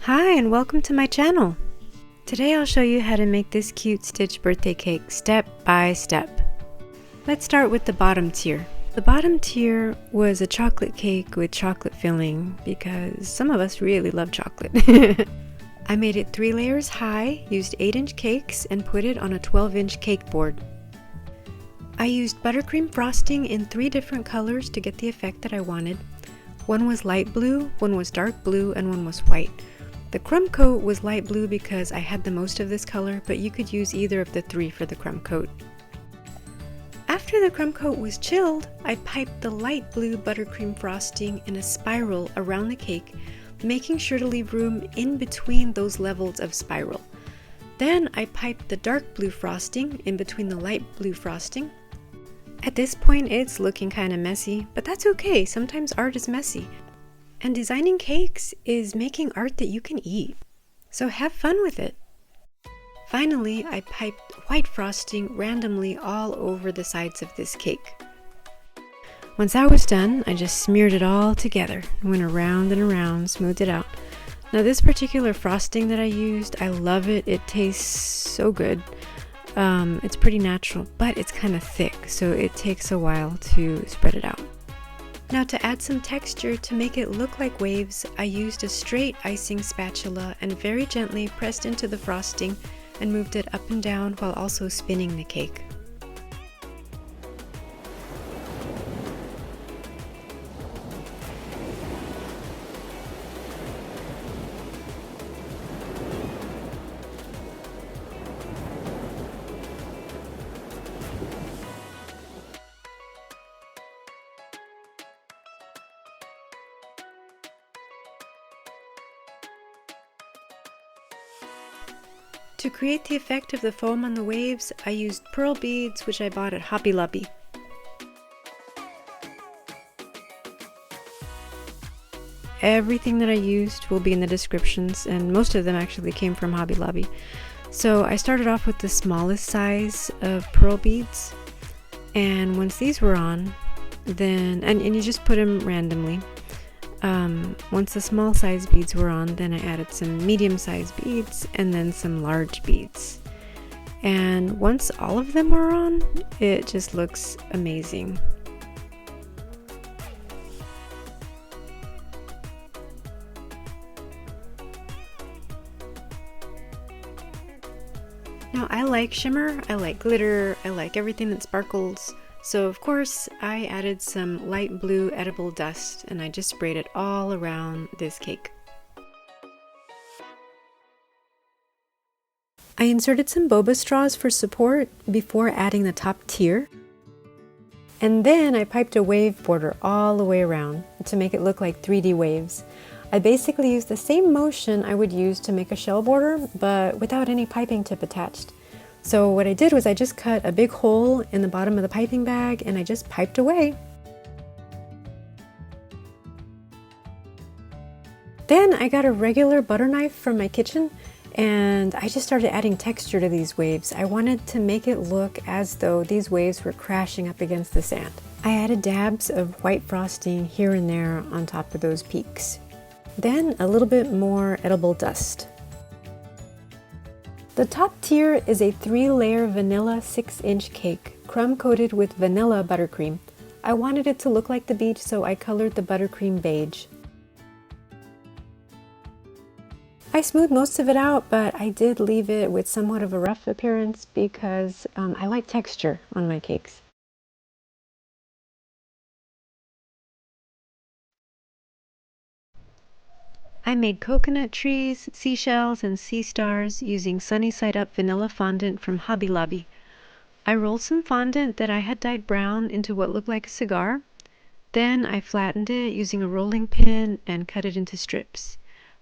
Hi and welcome to my channel. Today I'll show you how to make this cute stitch birthday cake step by step. Let's start with the bottom tier. The bottom tier was a chocolate cake with chocolate filling because some of us really love chocolate. I made it 3 layers high, used 8-inch cakes, and put it on a 12-inch cake board. I used buttercream frosting in 3 different colors to get the effect that I wanted. One was light blue, one was dark blue, and one was white. The crumb coat was light blue because I had the most of this color, but you could use either of the 3 for the crumb coat. After the crumb coat was chilled, I piped the light blue buttercream frosting in a spiral around the cake, making sure to leave room in between those levels of spiral. Then I piped the dark blue frosting in between the light blue frosting. At this point it's looking kind of messy, but that's okay, sometimes art is messy. And designing cakes is making art that you can eat, so have fun with it. Finally, I piped white frosting randomly all over the sides of this cake. Once that was done, I just smeared it all together, went around and around, smoothed it out. Now this particular frosting that I used, I love it, it tastes so good. It's pretty natural, but it's kind of thick, so it takes a while to spread it out. Now to add some texture to make it look like waves, I used a straight icing spatula and very gently pressed into the frosting and moved it up and down while also spinning the cake. To create the effect of the foam on the waves, I used pearl beads, which I bought at Hobby Lobby. Everything that I used will be in the descriptions, and most of them actually came from Hobby Lobby. So I started off with the smallest size of pearl beads, and once these were on, then, and you just put them randomly. Once the small size beads were on, then I added some medium size beads and then some large beads. And once all of them are on, it just looks amazing. Now I like shimmer, I like glitter, I like everything that sparkles. So of course I added some light blue edible dust and I just sprayed it all around this cake. I inserted some boba straws for support before adding the top tier. And then I piped a wave border all the way around to make it look like 3D waves. I basically used the same motion I would use to make a shell border, but without any piping tip attached. So what I did was I just cut a big hole in the bottom of the piping bag and I just piped away. Then I got a regular butter knife from my kitchen and I just started adding texture to these waves. I wanted to make it look as though these waves were crashing up against the sand. I added dabs of white frosting here and there on top of those peaks. Then a little bit more edible dust. The top tier is a 3-layer vanilla 6-inch cake, crumb-coated with vanilla buttercream. I wanted it to look like the beach, so I colored the buttercream beige. I smoothed most of it out, but I did leave it with somewhat of a rough appearance because I like texture on my cakes. I made coconut trees, seashells, and sea stars using sunny side up vanilla fondant from Hobby Lobby. I rolled some fondant that I had dyed brown into what looked like a cigar. Then I flattened it using a rolling pin and cut it into strips.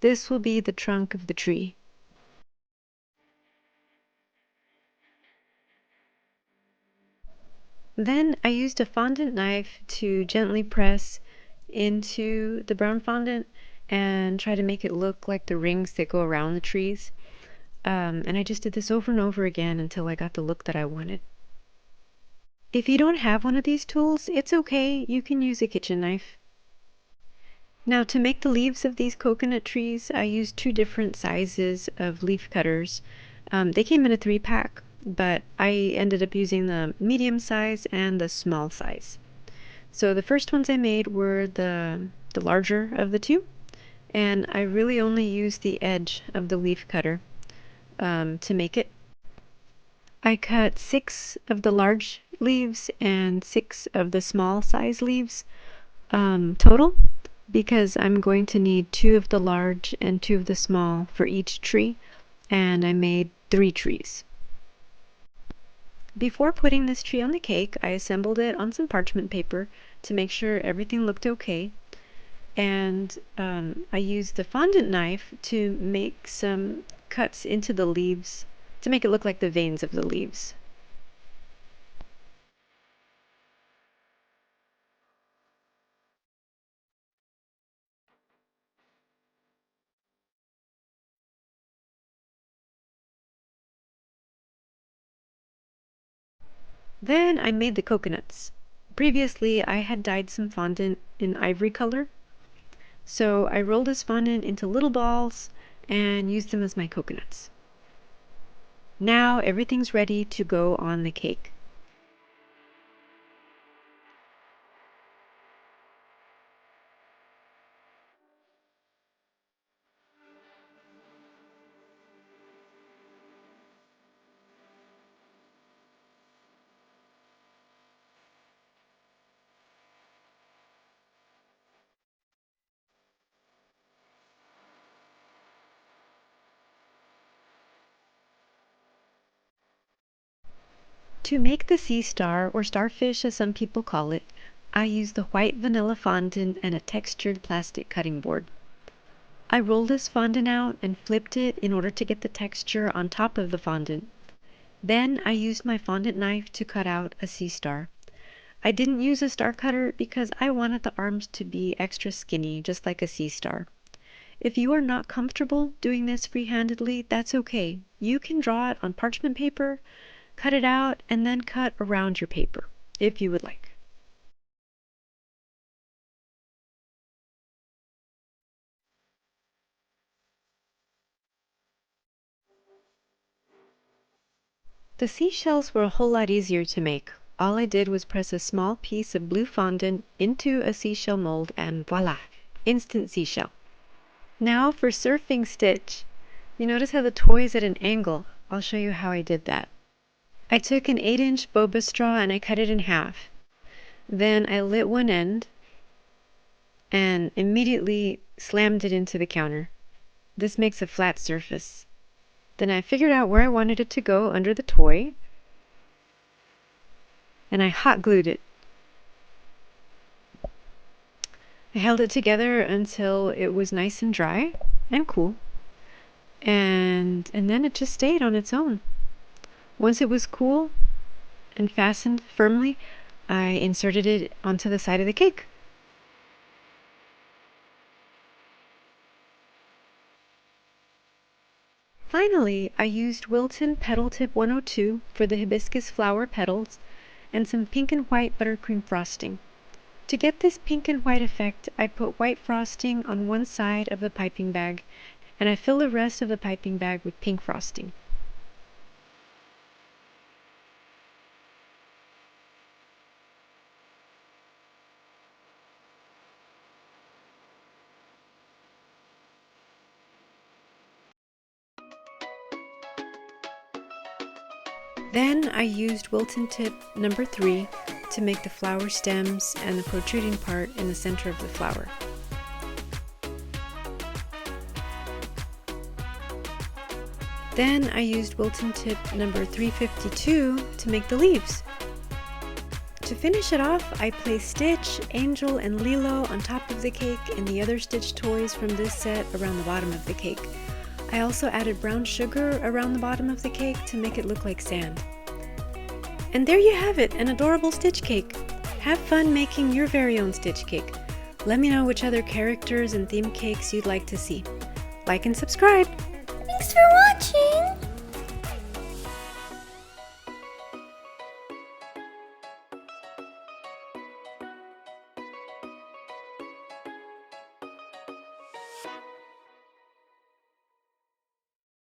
This will be the trunk of the tree. Then I used a fondant knife to gently press into the brown fondant and try to make it look like the rings that go around the trees. And I just did this over and over again until I got the look that I wanted. If you don't have one of these tools, it's okay, you can use a kitchen knife. Now to make the leaves of these coconut trees, I used two different sizes of leaf cutters. They came in a 3-pack, but I ended up using the medium size and the small size. So the first ones I made were the larger of the two, and I really only used the edge of the leaf cutter to make it. I cut 6 of the large leaves and 6 of the small size leaves total, because I'm going to need 2 of the large and 2 of the small for each tree, and I made 3 trees. Before putting this tree on the cake, I assembled it on some parchment paper to make sure everything looked okay, and I used the fondant knife to make some cuts into the leaves to make it look like the veins of the leaves. Then I made the coconuts. Previously I had dyed some fondant in ivory color, so I rolled this fondant into little balls and used them as my coconuts. Now everything's ready to go on the cake. To make the sea star, or starfish as some people call it, I used the white vanilla fondant and a textured plastic cutting board. I rolled this fondant out and flipped it in order to get the texture on top of the fondant. Then I used my fondant knife to cut out a sea star. I didn't use a star cutter because I wanted the arms to be extra skinny, just like a sea star. If you are not comfortable doing this free-handedly, that's okay. You can draw it on parchment paper, cut it out, and then cut around your paper, if you would like. The seashells were a whole lot easier to make. All I did was press a small piece of blue fondant into a seashell mold and voila, instant seashell. Now for surfing stitch. You notice how the toy is at an angle. I'll show you how I did that. I took an 8-inch boba straw and I cut it in half. Then I lit one end and immediately slammed it into the counter. This makes a flat surface. Then I figured out where I wanted it to go under the toy, and I hot glued it. I held it together until it was nice and dry and cool, and then it just stayed on its own. Once it was cool and fastened firmly, I inserted it onto the side of the cake. Finally, I used Wilton Petal Tip 102 for the hibiscus flower petals and some pink and white buttercream frosting. To get this pink and white effect, I put white frosting on one side of the piping bag, and I fill the rest of the piping bag with pink frosting. Then I used Wilton Tip number 3 to make the flower stems and the protruding part in the center of the flower. Then I used Wilton Tip number 352 to make the leaves. To finish it off, I placed Stitch, Angel, and Lilo on top of the cake and the other Stitch toys from this set around the bottom of the cake. I also added brown sugar around the bottom of the cake to make it look like sand. And there you have it, an adorable Stitch cake. Have fun making your very own Stitch cake. Let me know which other characters and theme cakes you'd like to see. Like and subscribe! Thanks for watching!